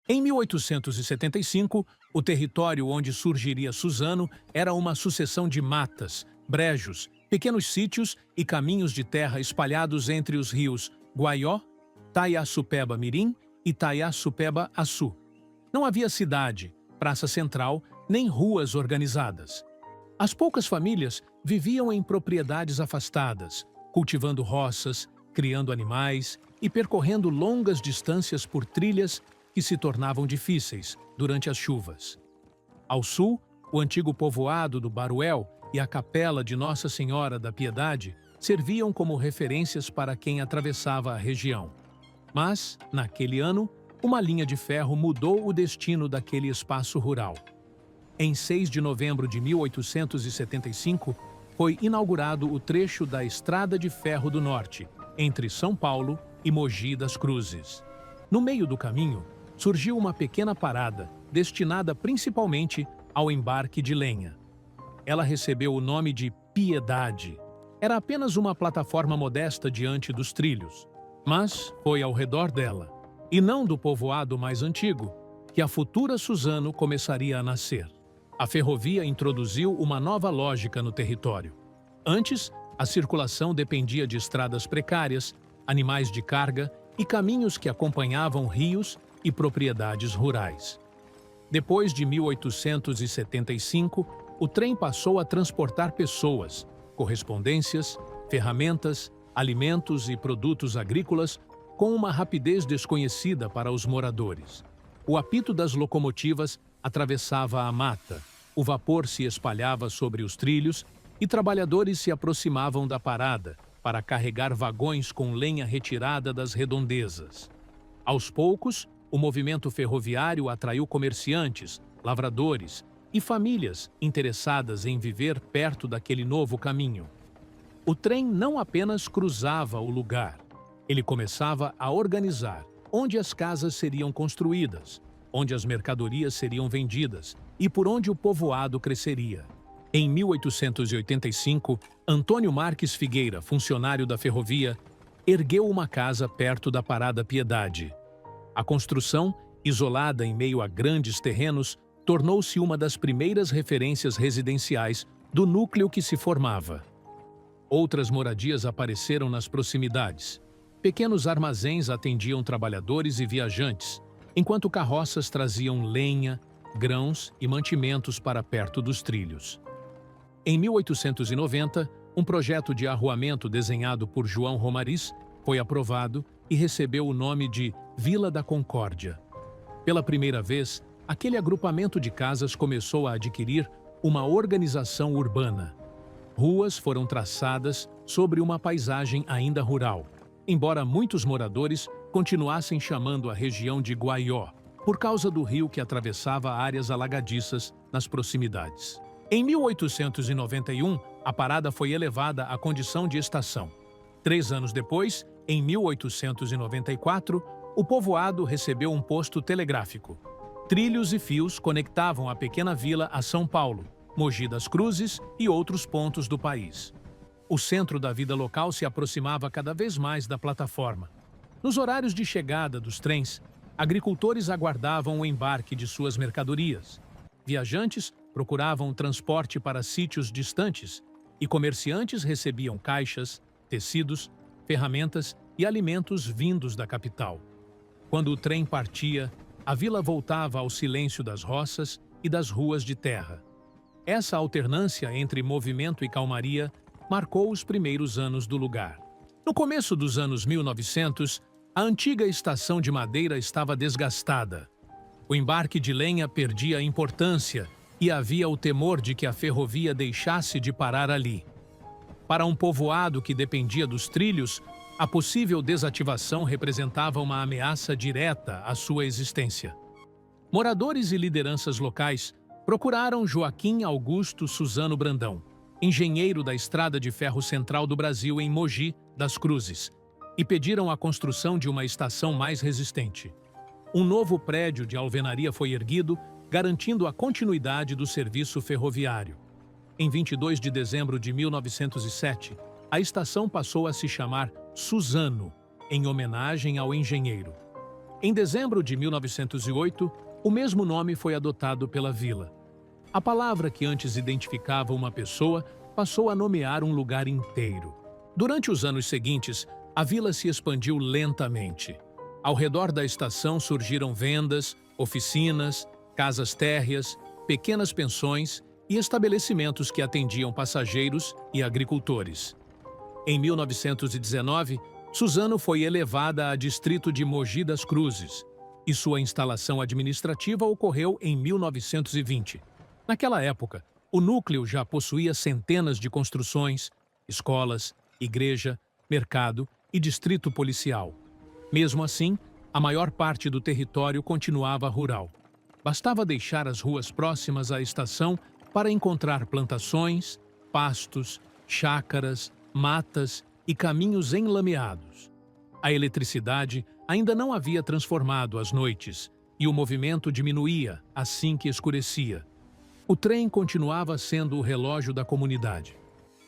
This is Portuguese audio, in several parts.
Em 1875, o território onde surgiria Suzano era uma sucessão de matas, brejos, pequenos sítios e caminhos de terra espalhados entre os rios Guaió, Taiaçupeba-Mirim e Taiaçupeba-Açu. Não havia cidade, praça central, nem ruas organizadas. As poucas famílias viviam em propriedades afastadas, cultivando roças, criando animais e percorrendo longas distâncias por trilhas que se tornavam difíceis durante as chuvas. Ao sul, o antigo povoado do Baruel e a capela de Nossa Senhora da Piedade serviam como referências para quem atravessava a região. Mas, naquele ano, uma linha de ferro mudou o destino daquele espaço rural. Em 6 de novembro de 1875, foi inaugurado o trecho da Estrada de Ferro do Norte, entre São Paulo e Mogi das Cruzes. No meio do caminho, surgiu uma pequena parada, destinada principalmente ao embarque de lenha. Ela recebeu o nome de Piedade. Era apenas uma plataforma modesta diante dos trilhos, mas foi ao redor dela, e não do povoado mais antigo, que a futura Suzano começaria a nascer. A ferrovia introduziu uma nova lógica no território. Antes, a circulação dependia de estradas precárias, animais de carga e caminhos que acompanhavam rios e propriedades rurais. Depois de 1875, o trem passou a transportar pessoas, correspondências, ferramentas, alimentos e produtos agrícolas com uma rapidez desconhecida para os moradores. O apito das locomotivas atravessava a mata, o vapor se espalhava sobre os trilhos e trabalhadores se aproximavam da parada para carregar vagões com lenha retirada das redondezas. Aos poucos, o movimento ferroviário atraiu comerciantes, lavradores e famílias interessadas em viver perto daquele novo caminho. O trem não apenas cruzava o lugar, ele começava a organizar onde as casas seriam construídas, onde as mercadorias seriam vendidas e por onde o povoado cresceria. Em 1885, Antônio Marques Figueira, funcionário da ferrovia, ergueu uma casa perto da Parada Piedade. A construção, isolada em meio a grandes terrenos, tornou-se uma das primeiras referências residenciais do núcleo que se formava. Outras moradias apareceram nas proximidades. Pequenos armazéns atendiam trabalhadores e viajantes, enquanto carroças traziam lenha, grãos e mantimentos para perto dos trilhos. Em 1890, um projeto de arruamento desenhado por João Romariz foi aprovado e recebeu o nome de Vila da Concórdia. Pela primeira vez, aquele agrupamento de casas começou a adquirir uma organização urbana. Ruas foram traçadas sobre uma paisagem ainda rural, embora muitos moradores continuassem chamando a região de Guaió, por causa do rio que atravessava áreas alagadiças nas proximidades. Em 1891, a parada foi elevada à condição de estação. 3 anos depois, em 1894, o povoado recebeu um posto telegráfico. Trilhos e fios conectavam a pequena vila a São Paulo, Mogi das Cruzes e outros pontos do país. O centro da vida local se aproximava cada vez mais da plataforma. Nos horários de chegada dos trens, agricultores aguardavam o embarque de suas mercadorias. Viajantes procuravam transporte para sítios distantes e comerciantes recebiam caixas, tecidos, ferramentas e alimentos vindos da capital. Quando o trem partia, a vila voltava ao silêncio das roças e das ruas de terra. Essa alternância entre movimento e calmaria marcou os primeiros anos do lugar. No começo dos anos 1900, a antiga estação de madeira estava desgastada. O embarque de lenha perdia importância e havia o temor de que a ferrovia deixasse de parar ali. Para um povoado que dependia dos trilhos, a possível desativação representava uma ameaça direta à sua existência. Moradores e lideranças locais procuraram Joaquim Augusto Suzano Brandão, engenheiro da Estrada de Ferro Central do Brasil em Mogi das Cruzes, e pediram a construção de uma estação mais resistente. Um novo prédio de alvenaria foi erguido, garantindo a continuidade do serviço ferroviário. Em 22 de dezembro de 1907, a estação passou a se chamar Suzano, em homenagem ao engenheiro. Em dezembro de 1908, o mesmo nome foi adotado pela vila. A palavra que antes identificava uma pessoa passou a nomear um lugar inteiro. Durante os anos seguintes, a vila se expandiu lentamente. Ao redor da estação surgiram vendas, oficinas, casas térreas, pequenas pensões e estabelecimentos que atendiam passageiros e agricultores. Em 1919, Suzano foi elevada a distrito de Mogi das Cruzes e sua instalação administrativa ocorreu em 1920. Naquela época, o núcleo já possuía centenas de construções, escolas, igreja, mercado e distrito policial. Mesmo assim, a maior parte do território continuava rural. Bastava deixar as ruas próximas à estação para encontrar plantações, pastos, chácaras, matas e caminhos enlameados. A eletricidade ainda não havia transformado as noites e o movimento diminuía assim que escurecia. O trem continuava sendo o relógio da comunidade.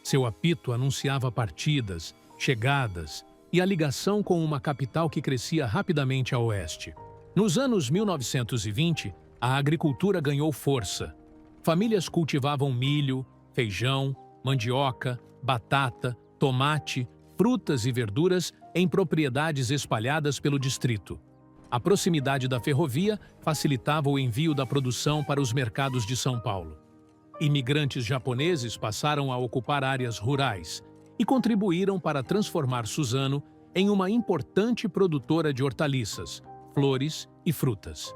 Seu apito anunciava partidas, chegadas e a ligação com uma capital que crescia rapidamente a oeste. Nos anos 1920, a agricultura ganhou força. Famílias cultivavam milho, feijão, mandioca, batata, tomate, frutas e verduras em propriedades espalhadas pelo distrito. A proximidade da ferrovia facilitava o envio da produção para os mercados de São Paulo. Imigrantes japoneses passaram a ocupar áreas rurais e contribuíram para transformar Suzano em uma importante produtora de hortaliças, flores e frutas.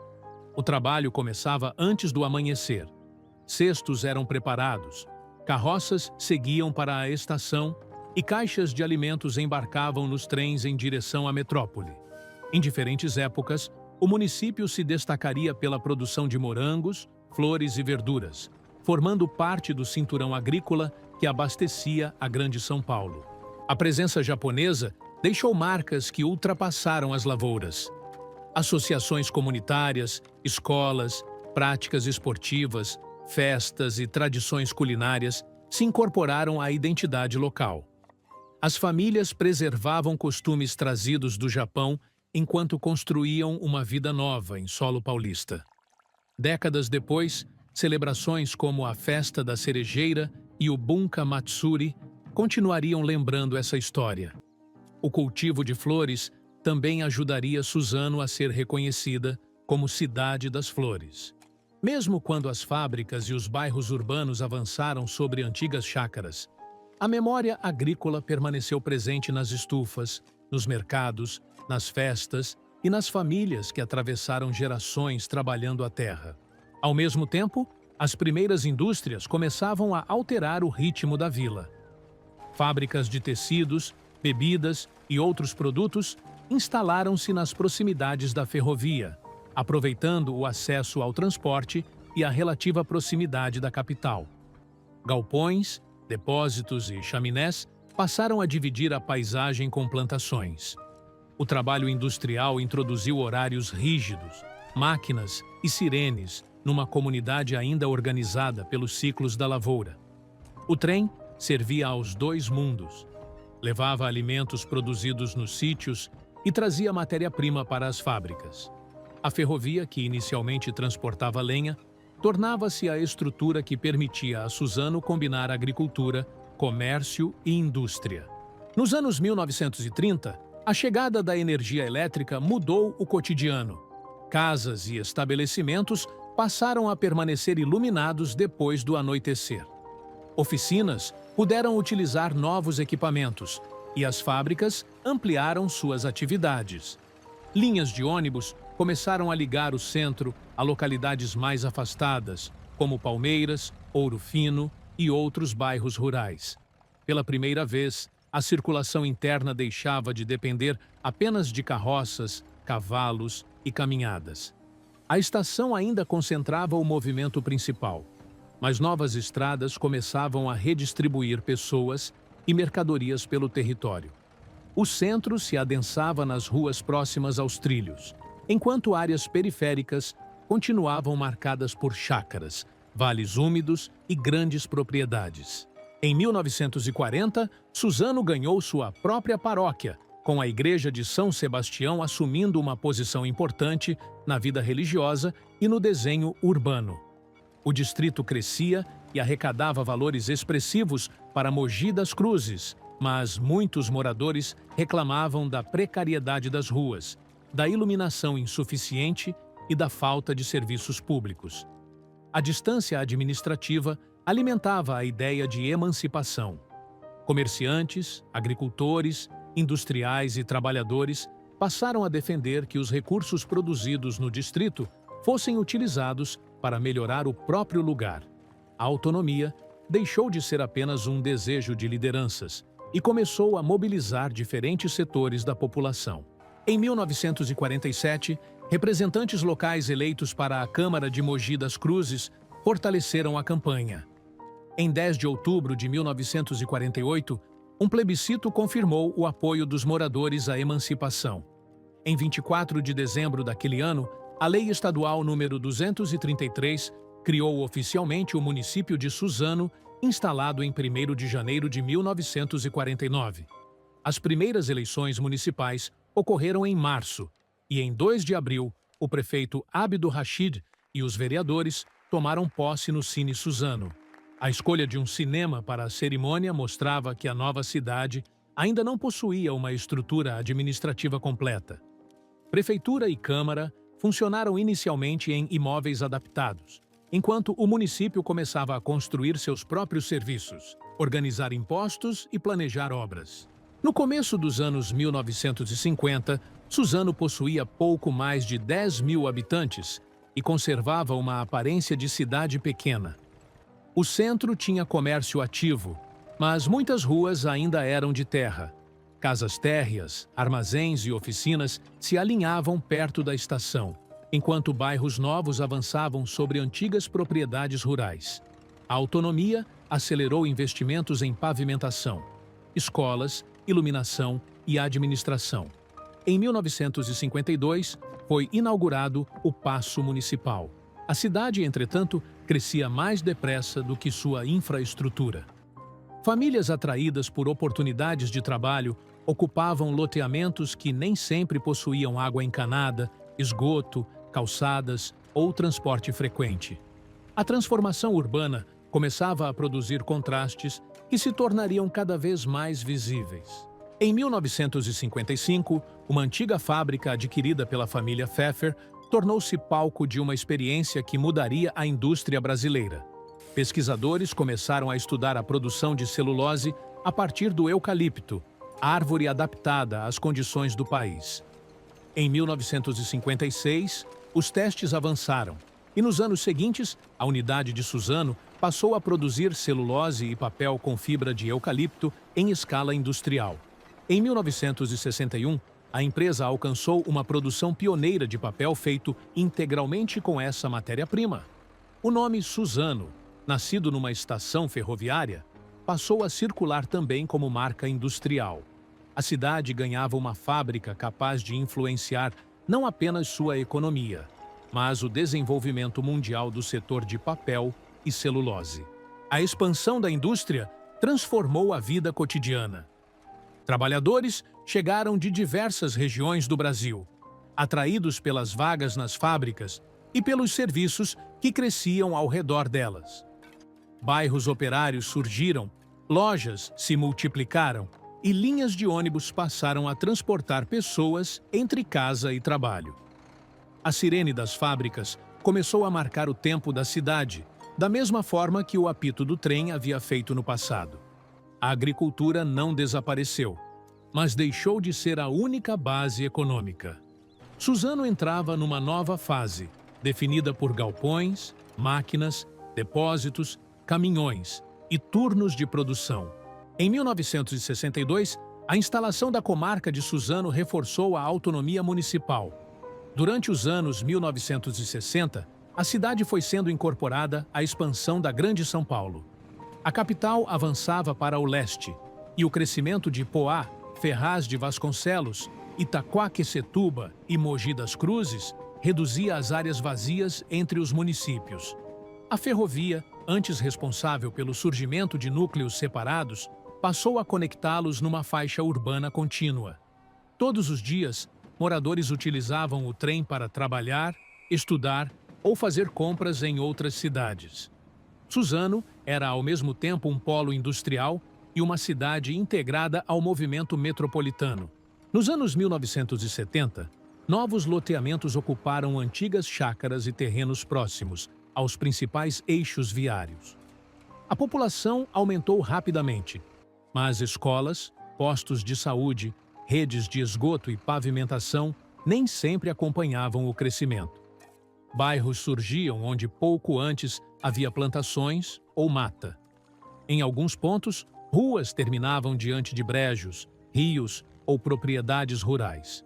O trabalho começava antes do amanhecer. Cestos eram preparados, carroças seguiam para a estação e caixas de alimentos embarcavam nos trens em direção à metrópole. Em diferentes épocas, o município se destacaria pela produção de morangos, flores e verduras, formando parte do cinturão agrícola que abastecia a Grande São Paulo. A presença japonesa deixou marcas que ultrapassaram as lavouras. Associações comunitárias, escolas, práticas esportivas, festas e tradições culinárias se incorporaram à identidade local. As famílias preservavam costumes trazidos do Japão enquanto construíam uma vida nova em solo paulista. Décadas depois, celebrações como a Festa da Cerejeira e o Bunka Matsuri continuariam lembrando essa história. O cultivo de flores também ajudaria Suzano a ser reconhecida como Cidade das Flores. Mesmo quando as fábricas e os bairros urbanos avançaram sobre antigas chácaras, a memória agrícola permaneceu presente nas estufas, nos mercados, nas festas e nas famílias que atravessaram gerações trabalhando a terra. Ao mesmo tempo, as primeiras indústrias começavam a alterar o ritmo da vila. Fábricas de tecidos, bebidas e outros produtos instalaram-se nas proximidades da ferrovia, aproveitando o acesso ao transporte e a relativa proximidade da capital. Galpões, depósitos e chaminés passaram a dividir a paisagem com plantações. O trabalho industrial introduziu horários rígidos, máquinas e sirenes numa comunidade ainda organizada pelos ciclos da lavoura. O trem servia aos dois mundos. Levava alimentos produzidos nos sítios e trazia matéria-prima para as fábricas. A ferrovia, que inicialmente transportava lenha, tornava-se a estrutura que permitia a Suzano combinar agricultura, comércio e indústria. Nos anos 1930, a chegada da energia elétrica mudou o cotidiano. Casas e estabelecimentos passaram a permanecer iluminados depois do anoitecer. Oficinas puderam utilizar novos equipamentos e as fábricas ampliaram suas atividades. Linhas de ônibus começaram a ligar o centro a localidades mais afastadas, como Palmeiras, Ouro Fino e outros bairros rurais. Pela primeira vez, a circulação interna deixava de depender apenas de carroças, cavalos e caminhadas. A estação ainda concentrava o movimento principal, mas novas estradas começavam a redistribuir pessoas e mercadorias pelo território. O centro se adensava nas ruas próximas aos trilhos, enquanto áreas periféricas continuavam marcadas por chácaras, vales úmidos e grandes propriedades. Em 1940, Suzano ganhou sua própria paróquia com a Igreja de São Sebastião assumindo uma posição importante na vida religiosa e no desenho urbano. O distrito crescia e arrecadava valores expressivos para Mogi das Cruzes, mas muitos moradores reclamavam da precariedade das ruas, da iluminação insuficiente e da falta de serviços públicos. A distância administrativa alimentava a ideia de emancipação. Comerciantes, agricultores, industriais e trabalhadores passaram a defender que os recursos produzidos no distrito fossem utilizados para melhorar o próprio lugar. A autonomia deixou de ser apenas um desejo de lideranças e começou a mobilizar diferentes setores da população. Em 1947, representantes locais eleitos para a Câmara de Mogi das Cruzes fortaleceram a campanha. Em 10 de outubro de 1948, um plebiscito confirmou o apoio dos moradores à emancipação. Em 24 de dezembro daquele ano, a Lei Estadual número 233 criou oficialmente o município de Suzano, instalado em 1º de janeiro de 1949. As primeiras eleições municipais ocorreram em março, e em 2 de abril, o prefeito Abdo Rachid e os vereadores tomaram posse no Cine Suzano. A escolha de um cinema para a cerimônia mostrava que a nova cidade ainda não possuía uma estrutura administrativa completa. Prefeitura e Câmara funcionaram inicialmente em imóveis adaptados, enquanto o município começava a construir seus próprios serviços, organizar impostos e planejar obras. No começo dos anos 1950, Suzano possuía pouco mais de 10 mil habitantes e conservava uma aparência de cidade pequena. O centro tinha comércio ativo, mas muitas ruas ainda eram de terra. Casas térreas, armazéns e oficinas se alinhavam perto da estação, enquanto bairros novos avançavam sobre antigas propriedades rurais. A autonomia acelerou investimentos em pavimentação, escolas, iluminação e administração. Em 1952, foi inaugurado o Paço Municipal. A cidade, entretanto, crescia mais depressa do que sua infraestrutura. Famílias atraídas por oportunidades de trabalho ocupavam loteamentos que nem sempre possuíam água encanada, esgoto, calçadas ou transporte frequente. A transformação urbana começava a produzir contrastes que se tornariam cada vez mais visíveis. Em 1955, uma antiga fábrica adquirida pela família Pfeffer tornou-se palco de uma experiência que mudaria a indústria brasileira. Pesquisadores começaram a estudar a produção de celulose a partir do eucalipto, árvore adaptada às condições do país. Em 1956, os testes avançaram, e nos anos seguintes, a unidade de Suzano passou a produzir celulose e papel com fibra de eucalipto em escala industrial. Em 1961, a empresa alcançou uma produção pioneira de papel feito integralmente com essa matéria-prima. O nome Suzano, nascido numa estação ferroviária, passou a circular também como marca industrial. A cidade ganhava uma fábrica capaz de influenciar não apenas sua economia, mas o desenvolvimento mundial do setor de papel e celulose. A expansão da indústria transformou a vida cotidiana. Trabalhadores chegaram de diversas regiões do Brasil, atraídos pelas vagas nas fábricas e pelos serviços que cresciam ao redor delas. Bairros operários surgiram, lojas se multiplicaram e linhas de ônibus passaram a transportar pessoas entre casa e trabalho. A sirene das fábricas começou a marcar o tempo da cidade, da mesma forma que o apito do trem havia feito no passado. A agricultura não desapareceu, mas deixou de ser a única base econômica. Suzano entrava numa nova fase, definida por galpões, máquinas, depósitos, caminhões e turnos de produção. Em 1962, a instalação da comarca de Suzano reforçou a autonomia municipal. Durante os anos 1960, a cidade foi sendo incorporada à expansão da Grande São Paulo. A capital avançava para o leste, e o crescimento de Poá, Ferraz de Vasconcelos, Itaquaquecetuba e Mogi das Cruzes reduzia as áreas vazias entre os municípios. A ferrovia, antes responsável pelo surgimento de núcleos separados, passou a conectá-los numa faixa urbana contínua. Todos os dias, moradores utilizavam o trem para trabalhar, estudar ou fazer compras em outras cidades. Suzano era ao mesmo tempo um polo industrial e uma cidade integrada ao movimento metropolitano. Nos anos 1970, novos loteamentos ocuparam antigas chácaras e terrenos próximos aos principais eixos viários. A população aumentou rapidamente, mas escolas, postos de saúde, redes de esgoto e pavimentação nem sempre acompanhavam o crescimento. Bairros surgiam onde pouco antes havia plantações ou mata. Em alguns pontos, ruas terminavam diante de brejos, rios ou propriedades rurais.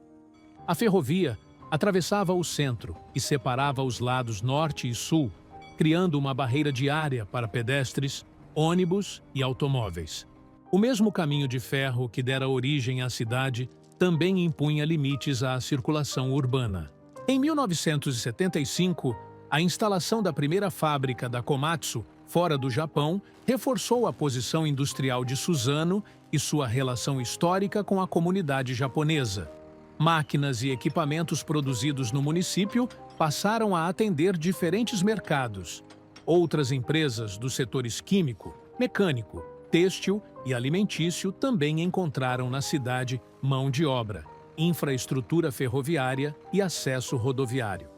A ferrovia atravessava o centro e separava os lados norte e sul, criando uma barreira diária para pedestres, ônibus e automóveis. O mesmo caminho de ferro que dera origem à cidade também impunha limites à circulação urbana. Em 1975, a instalação da primeira fábrica da Komatsu, fora do Japão, reforçou a posição industrial de Suzano e sua relação histórica com a comunidade japonesa. Máquinas e equipamentos produzidos no município passaram a atender diferentes mercados. Outras empresas dos setores químico, mecânico, têxtil e alimentício também encontraram na cidade mão de obra, infraestrutura ferroviária e acesso rodoviário.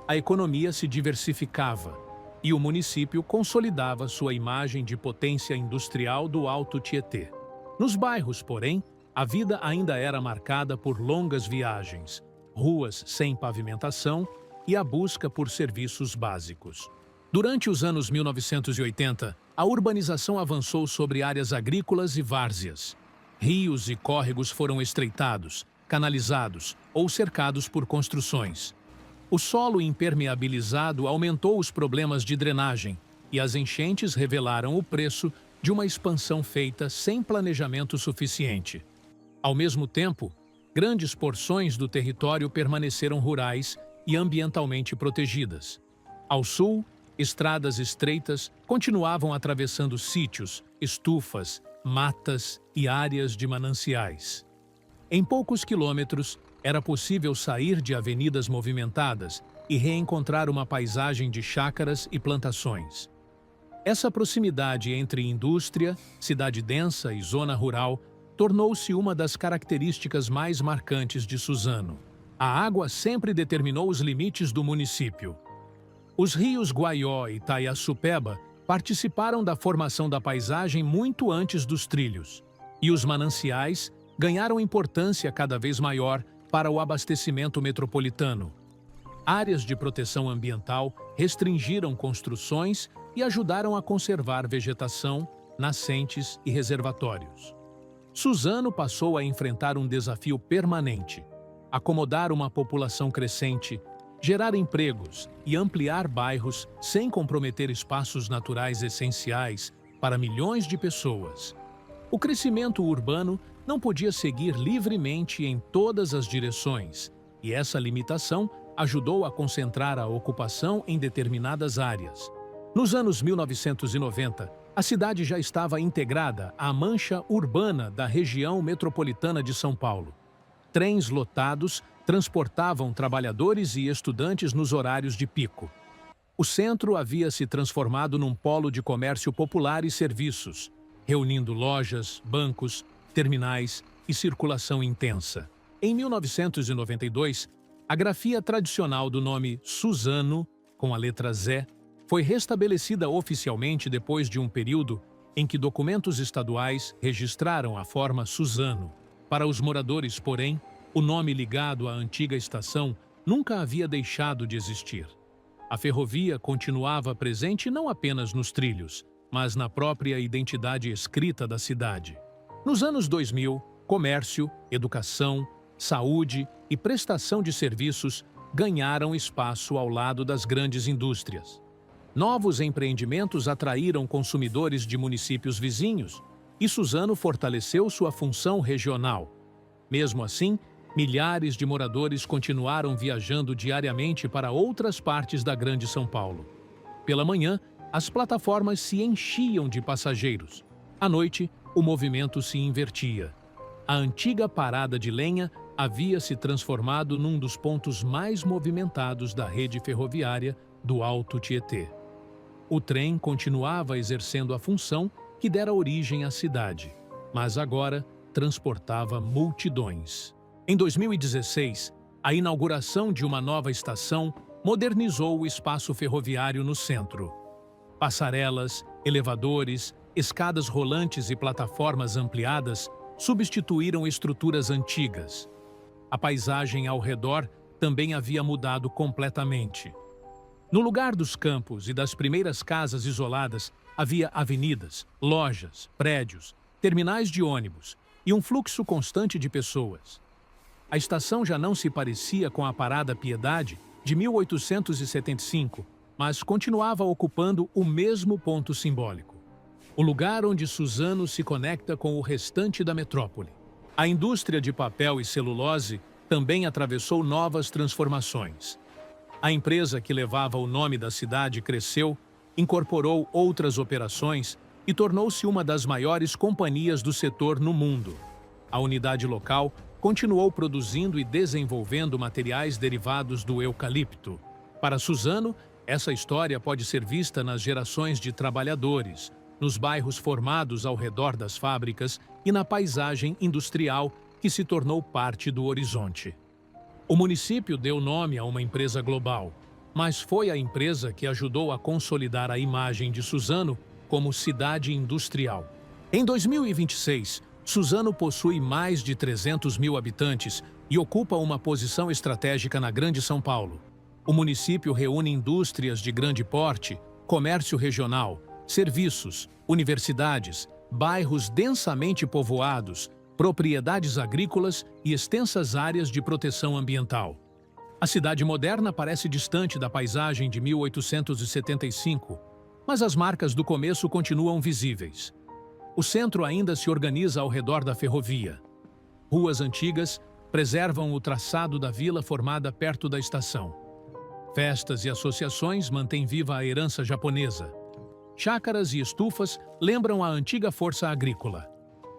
A economia se diversificava e o município consolidava sua imagem de potência industrial do Alto Tietê. Nos bairros, porém, a vida ainda era marcada por longas viagens, ruas sem pavimentação e a busca por serviços básicos. Durante os anos 1980, a urbanização avançou sobre áreas agrícolas e várzeas. Rios e córregos foram estreitados, canalizados ou cercados por construções. O solo impermeabilizado aumentou os problemas de drenagem e as enchentes revelaram o preço de uma expansão feita sem planejamento suficiente. Ao mesmo tempo, grandes porções do território permaneceram rurais e ambientalmente protegidas. Ao sul, estradas estreitas continuavam atravessando sítios, estufas, matas e áreas de mananciais. Em poucos quilômetros, era possível sair de avenidas movimentadas e reencontrar uma paisagem de chácaras e plantações. Essa proximidade entre indústria, cidade densa e zona rural tornou-se uma das características mais marcantes de Suzano. A água sempre determinou os limites do município. Os rios Guaió e Taiaçupeba participaram da formação da paisagem muito antes dos trilhos, e os mananciais ganharam importância cada vez maior para o abastecimento metropolitano. Áreas de proteção ambiental restringiram construções e ajudaram a conservar vegetação, nascentes e reservatórios. Suzano passou a enfrentar um desafio permanente: acomodar uma população crescente, gerar empregos e ampliar bairros sem comprometer espaços naturais essenciais para milhões de pessoas. O crescimento urbano não podia seguir livremente em todas as direções, e essa limitação ajudou a concentrar a ocupação em determinadas áreas. Nos anos 1990, a cidade já estava integrada à mancha urbana da região metropolitana de São Paulo. Trens lotados transportavam trabalhadores e estudantes nos horários de pico. O centro havia se transformado num polo de comércio popular e serviços, reunindo lojas, bancos, terminais e circulação intensa. Em 1992, a grafia tradicional do nome Suzano, com a letra Z, foi restabelecida oficialmente depois de um período em que documentos estaduais registraram a forma Suzano. Para os moradores, porém, o nome ligado à antiga estação nunca havia deixado de existir. A ferrovia continuava presente não apenas nos trilhos, mas na própria identidade escrita da cidade. Nos anos 2000, comércio, educação, saúde e prestação de serviços ganharam espaço ao lado das grandes indústrias. Novos empreendimentos atraíram consumidores de municípios vizinhos e Suzano fortaleceu sua função regional. Mesmo assim, milhares de moradores continuaram viajando diariamente para outras partes da Grande São Paulo. Pela manhã, as plataformas se enchiam de passageiros. À noite, o movimento se invertia. A antiga parada de lenha havia se transformado num dos pontos mais movimentados da rede ferroviária do Alto Tietê. O trem continuava exercendo a função que dera origem à cidade, mas agora transportava multidões. Em 2016, a inauguração de uma nova estação modernizou o espaço ferroviário no centro. Passarelas, elevadores, escadas rolantes e plataformas ampliadas substituíram estruturas antigas. A paisagem ao redor também havia mudado completamente. No lugar dos campos e das primeiras casas isoladas, havia avenidas, lojas, prédios, terminais de ônibus e um fluxo constante de pessoas. A estação já não se parecia com a Parada Piedade de 1875, mas continuava ocupando o mesmo ponto simbólico. O lugar onde Suzano se conecta com o restante da metrópole. A indústria de papel e celulose também atravessou novas transformações. A empresa que levava o nome da cidade cresceu, incorporou outras operações e tornou-se uma das maiores companhias do setor no mundo. A unidade local continuou produzindo e desenvolvendo materiais derivados do eucalipto. Para Suzano, essa história pode ser vista nas gerações de trabalhadores, nos bairros formados ao redor das fábricas e na paisagem industrial que se tornou parte do horizonte. O município deu nome a uma empresa global, mas foi a empresa que ajudou a consolidar a imagem de Suzano como cidade industrial. Em 2026, Suzano possui mais de 300 mil habitantes e ocupa uma posição estratégica na Grande São Paulo. O município reúne indústrias de grande porte, comércio regional, serviços, universidades, bairros densamente povoados, propriedades agrícolas e extensas áreas de proteção ambiental. A cidade moderna parece distante da paisagem de 1875, mas as marcas do começo continuam visíveis. O centro ainda se organiza ao redor da ferrovia. Ruas antigas preservam o traçado da vila formada perto da estação. Festas e associações mantêm viva a herança japonesa. Chácaras e estufas lembram a antiga força agrícola.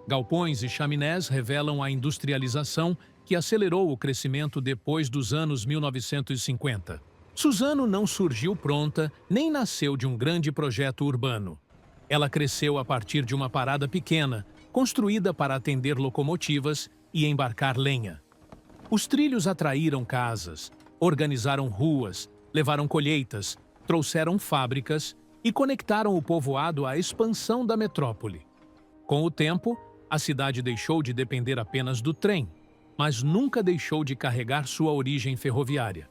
Galpões e chaminés revelam a industrialização que acelerou o crescimento depois dos anos 1950. Suzano não surgiu pronta nem nasceu de um grande projeto urbano. Ela cresceu a partir de uma parada pequena, construída para atender locomotivas e embarcar lenha. Os trilhos atraíram casas, organizaram ruas, levaram colheitas, trouxeram fábricas e conectaram o povoado à expansão da metrópole. Com o tempo, a cidade deixou de depender apenas do trem, mas nunca deixou de carregar sua origem ferroviária.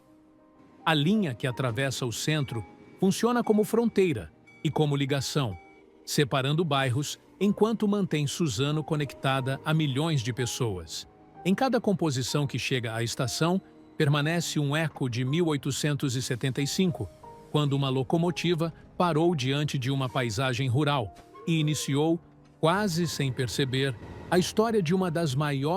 A linha que atravessa o centro funciona como fronteira e como ligação, separando bairros enquanto mantém Suzano conectada a milhões de pessoas. Em cada composição que chega à estação, permanece um eco de 1875, quando uma locomotiva parou diante de uma paisagem rural e iniciou, quase sem perceber, a história de uma das maiores